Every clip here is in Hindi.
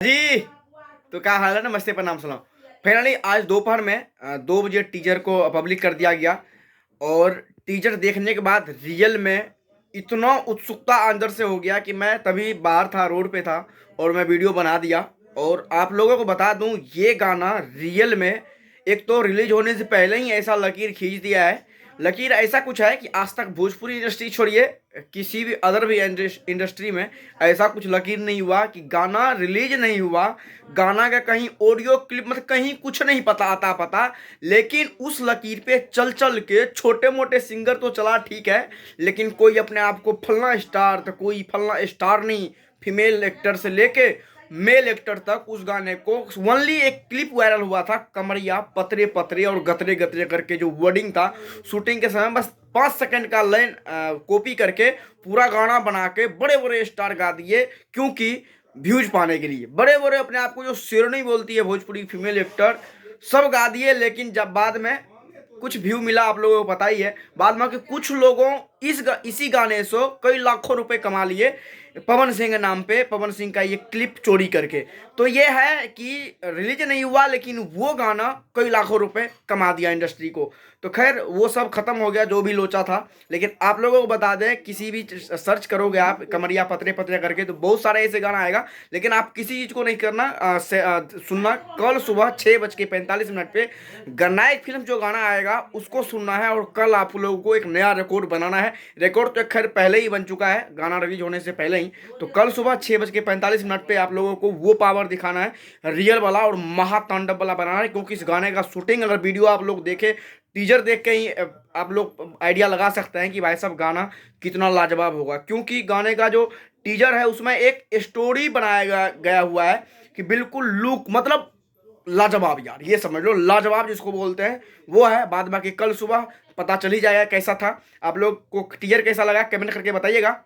जी। तो क्या हाल है, नमस्ते प्रणाम सलाम। फाइनली आज दोपहर में 2 बजे टीजर को पब्लिक कर दिया गया और टीजर देखने के बाद रियल में इतना उत्सुकता अंदर से हो गया कि मैं तभी बाहर था, रोड पे था और मैं वीडियो बना दिया। और आप लोगों को बता दूं, ये गाना रियल में एक तो रिलीज होने से पहले ही ऐसा लकीर खींच दिया है। लकीर ऐसा कुछ है कि आज तक भोजपुरी इंडस्ट्री छोड़िए, किसी भी अदर भी इंडस्ट्री में ऐसा कुछ लकीर नहीं हुआ कि गाना रिलीज नहीं हुआ, गाना का कहीं ऑडियो क्लिप मतलब कहीं कुछ नहीं पता, लेकिन उस लकीर पे चल चल के छोटे मोटे सिंगर तो चला ठीक है, लेकिन कोई अपने आप को फलना स्टार तो कोई फलना स्टार नहीं, फीमेल एक्टर से लेके मेल एक्टर तक उस गाने को ओनली एक क्लिप वायरल हुआ था, कमरिया पतरे पतरे और गतरे गतरे करके जो वर्डिंग था शूटिंग के समय, बस 5 सेकंड का लाइन कॉपी करके पूरा गाना बना के बड़े बड़े स्टार गा दिए, क्योंकि व्यूज पाने के लिए बड़े बड़े अपने आप को जो शेरनी बोलती है भोजपुरी फीमेल एक्टर सब गा दिए। लेकिन जब बाद में कुछ व्यू मिला, आप लोगों को पता ही है, बाद में कि कुछ लोगों इसी गाने से कई लाखों रुपए कमा लिए पवन सिंह के नाम पे, पवन सिंह का ये क्लिप चोरी करके। तो ये है कि रिलीज नहीं हुआ लेकिन वो गाना कई लाखों रुपए कमा दिया इंडस्ट्री को। तो खैर वो सब खत्म हो गया जो भी लोचा था। लेकिन आप लोगों को बता दें, किसी भी सर्च करोगे आप कमरिया पतरे पतरे करके तो बहुत सारे ऐसे गाना आएगा, लेकिन आप किसी चीज को नहीं करना सुनना। कल सुबह 6:45 पे गन्नायक फिल्म जो गाना आएगा उसको सुनना है, और कल आप लोगों को एक नया रिकॉर्ड बनाना है। रिकॉर्ड तो खैर पहले ही बन चुका है गाना रिलीज होने से पहले ही। तो कल सुबह 6:45 पे आप लोगों को वो पावर दिखाना है, रियल वाला और महातांडव वाला बनाना है, क्योंकि इस गाने का शूटिंग अगर वीडियो आप लोग देखे, टीजर देख के ही आप लोग आइडिया लगा सकते हैं कि भाई साहब गाना कितना लाजवाब होगा। क्योंकि गाने का जो टीजर है उसमें एक स्टोरी बनाया गया हुआ है कि बिल्कुल लुक मतलब लाजवाब, यार ये समझ लो लाजवाब जिसको बोलते हैं वो है। बाद बाकी कल सुबह पता चल ही जाएगा कैसा था। आप लोग को टीजर कैसा लगा कमेंट करके बताइएगा।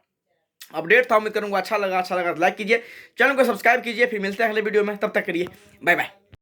अपडेट था, उम्मीद करूंगा अच्छा लगा तो लाइक कीजिए, चैनल को सब्सक्राइब कीजिए। फिर मिलते हैं अगले वीडियो में, तब तक के लिए बाय बाय।